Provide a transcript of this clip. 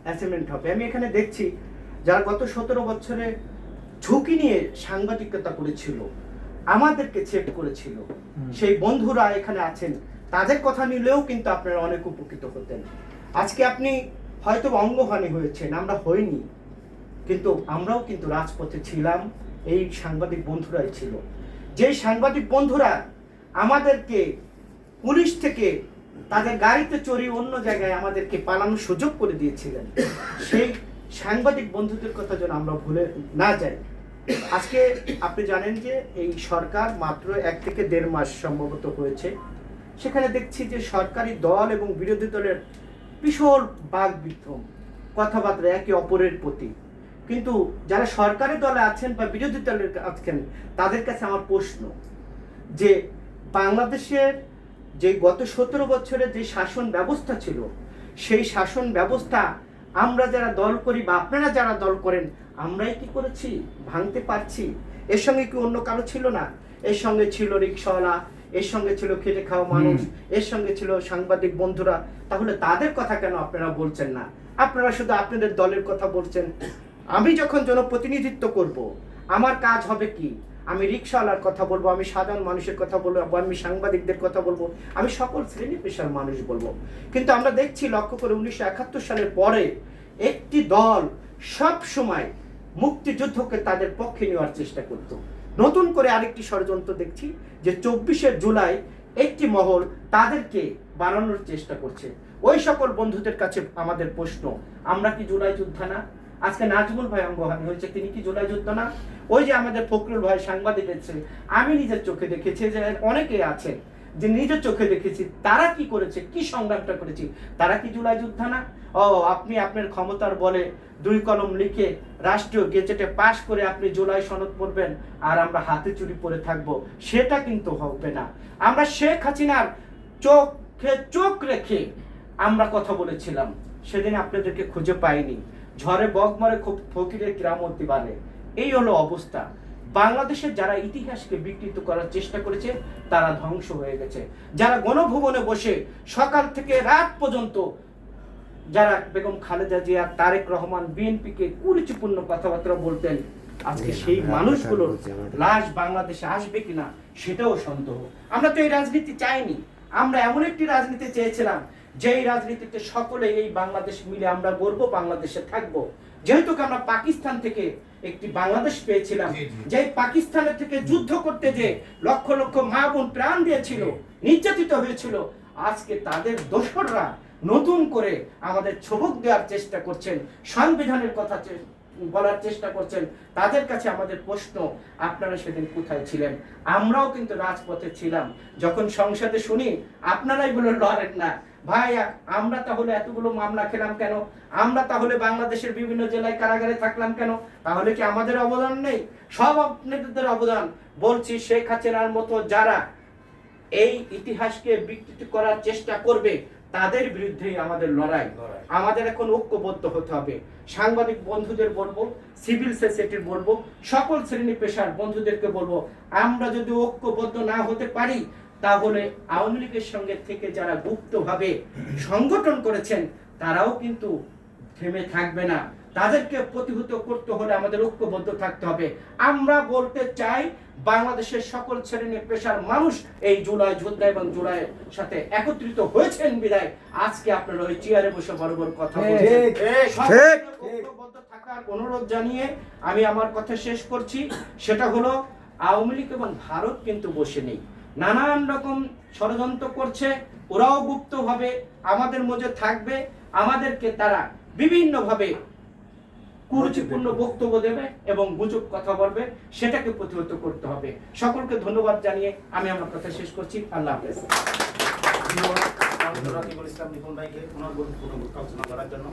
Assignment হবে। আমি এখানে দেখছি যারা গত 17 বছরে ঝুঁকি নিয়ে সাংবাদিকতা করেছিল, আমাদেরকে চেক করেছিল, সেই বন্ধুরা এখানে আছেন, তাদের কথা নিলেও কিন্তু আপনারা অনেক উপকৃত হতেন। আজকে আপনি হয়তো অঙ্গহানি হয়েছেন, আমরা হইনি, কিন্তু আমরাও কিন্তু রাজপথে ছিলাম, এই সাংবাদিক বন্ধুরাই ছিল। যে সাংবাদিক বন্ধুরা আমাদেরকে পুলিশ থেকে তাদের গাড়িতে চড়িয়ে অন্য জায়গায় আমাদেরকে পালানোর সুযোগ করে দিয়েছিলেন, সেই সাংবাদিক বন্ধুদের কথা যেন আমরা ভুলে না যাই। আজকে আপনি জানেন যে এই সরকার মাত্র 1 থেকে 1.5 মাস সম্ভবত হয়েছে, সেখানে দেখছি যে সরকারি দল এবং বিরোধী দলের বিশাল বাকবিতণ্ডা, কথাবার্তা একে অপরের প্রতি। কিন্তু যারা সরকারি দলে আছেন বা বিরোধী দলের আছেন, তাদের কাছে আমার প্রশ্ন যে বাংলাদেশের যে গত 17 বছরে যে শাসন ব্যবস্থা ছিল, সেই শাসন ব্যবস্থা আমরা যারা দল করি বা আপনারা যারা দল করেন, আমরাই কি করেছি? ভাঙতে পারছি? এর সঙ্গে কি অন্য কারো ছিল না? এর সঙ্গে ছিল রিকশাওয়ালা, এর সঙ্গে ছিল খেটে খাওয়া মানুষ, এর সঙ্গে ছিল সাংবাদিক বন্ধুরা। তাহলে তাদের কথা কেন আপনারা বলছেন না? আপনারা শুধু আপনাদের দলের কথা বলছেন। আমি যখন জনপ্রতিনিধিত্ব করব, আমার কাজ হবে কি? আমি রিকশাওয়ালার কথা বলবো, আমি সাধারণ মানুষের কথা বলবো, আমি সাংবাদিকদের কথা বলবো, আমি সকল শ্রেণী পেশার মানুষ বলবো। কিন্তু আমরা দেখছি লক্ষ্য করে 1971 সালের পরে একটি দল সব সময় মুক্তিযুদ্ধকে তাদের পক্ষে নেওয়ার চেষ্টা করত। নতুন করে আরেকটি ষড়যন্ত্র দেখছি যে 24শে জুলাই একটি মহল তাদেরকে বানানোর চেষ্টা করছে। ওই সকল বন্ধুদের কাছে আমাদের প্রশ্ন, আমরা কি জুলাই যোদ্ধা না? আজকে নাজমুল ভাই অঙ্গহানি হয়েছে, তিনি কি জুলাই যোদ্ধা না? ওই যে আমাদের ফখরুল ভাই সাংবাদিক আছে, আমি নিজের চোখে দেখেছি যে অনেকে আছে যে নিজের চোখে দেখেছি তারা কি করেছে, কি সংগ্রামটা করেছি, তারা কি জুলাই যোদ্ধা না? ও আপনি আপনার ক্ষমতার বলে 2 কলম লিখে রাষ্ট্রীয় গেজেটে পাশ করে আপনি জুলাই সনদ পড়বেন আর আমরা হাতে চুরি পরে থাকবো, সেটা কিন্তু হবে না। আমরা শেখ হাসিনার চোখে চোখ রেখে আমরা কথা বলেছিলাম, সেদিন আপনাদেরকে খুঁজে পাইনি। ঝড়ে বক মারে খুব ফকিরের কিরামতি বাড়ে, এই হলো অবস্থা। বাংলাদেশের যারা ইতিহাসকে বিকৃত করার চেষ্টা করেছে তারা ধ্বংস হয়ে গেছে। যারা গণভবনে বসে সকাল থেকে রাত পর্যন্ত যারা বেগম খালেদা জিয়া, তারেক রহমান, বিএনপিকে কুরুচিপূর্ণ কথাবার্তা বলতেন, আজকে সেই মানুষগুলোর লাশ বাংলাদেশে আসবে কিনা সেটাও সন্দেহ। আমরা তো এই রাজনীতি চাইনি, আমরা এমন একটি রাজনীতি চেয়েছিলাম যেই রাজনীতিতে সকলে এই বাংলাদেশ মিলে আমরা গর্ব বাংলাদেশে থাকবো। যেহেতু আমরা পাকিস্তান থেকে একটি বাংলাদেশ পেয়েছিলাম, যে পাকিস্তানের থেকে যুদ্ধ করতে যে লক্ষ লক্ষ মা বোন প্রাণ দিয়েছিল, নির্যাতিত হয়েছিল, আজকে তাদের দোসররা নতুন করে আমাদের ছবক দেওয়ার চেষ্টা করছেন, সংবিধানের কথা বলার চেষ্টা করছেন। তাদের কাছে আমাদের প্রশ্ন, আপনারা সেদিন কোথায় ছিলেন? আমরাও কিন্তু রাজপথে ছিলাম। যখন সংসদে শুনি আপনারাই বলে লড়েন না, ভাই আমরা তাহলে এতগুলো মামলা খেলাম কেন? আমরা তাহলে বাংলাদেশের বিভিন্ন জেলায় কারাগারে থাকলাম কেন? তাহলে কি আমাদের অবদান নেই? সব আপনাদের অবদান। বলছি, শেখ হাসিনার মতো যারা এই ইতিহাসকে বিকৃত করার চেষ্টা করবে তাদের বিরুদ্ধেই আমাদের লড়াই। আমাদের এখন ঐক্যবদ্ধ হতে হবে। সাংবাদিক বন্ধুদের বলবো, সিভিল সোসাইটির বলবো, সকল শ্রেণী পেশার বন্ধুদেরকে বলবো, আমরা যদি ঐক্যবদ্ধ না হতে পারি তাহলে আওয়ামী লীগের সঙ্গে থেকে যারা গুপ্তভাবে সংগঠন করেছেন তারাও কিন্তু থেমে থাকবে না। তাদেরকে প্রতিহত করতে হলে আমাদের ঐক্যবদ্ধ থাকতে হবে। আমরা বলতে চাই, বাংলাদেশের সকল শ্রেণী পেশার মানুষ এই জুলাই যোদ্ধা এবং জুলাইয়ের সাথে একত্রিত হয়েছেন বিধায় আজকে আপনারা ওই চেয়ারে বসে বড় বড় কথা বলছেন। ঐক্যবদ্ধ থাকার অনুরোধ জানিয়ে আমি আমার কথা শেষ করছি। সেটা হলো, আওয়ামী লীগ এবং ভারত কিন্তু বসে নেই, নানান রকম ষড়যন্ত্র করছে। ওরাও গুপ্তভাবে আমাদের মধ্যে থাকবে, আমাদেরকে তারা বিভিন্নভাবে কুরুচিপূর্ণ বক্তব্য দেবে এবং গুজব কথা বলবে, সেটাকে প্রতিহত করতে হবে। সকলকে ধন্যবাদ জানিয়ে আমি আমার কথা শেষ করছি। আল্লাহ হাফেজ। ইসলাম নিপুণ ভাইকে ওনার আলোচনা করার জন্য।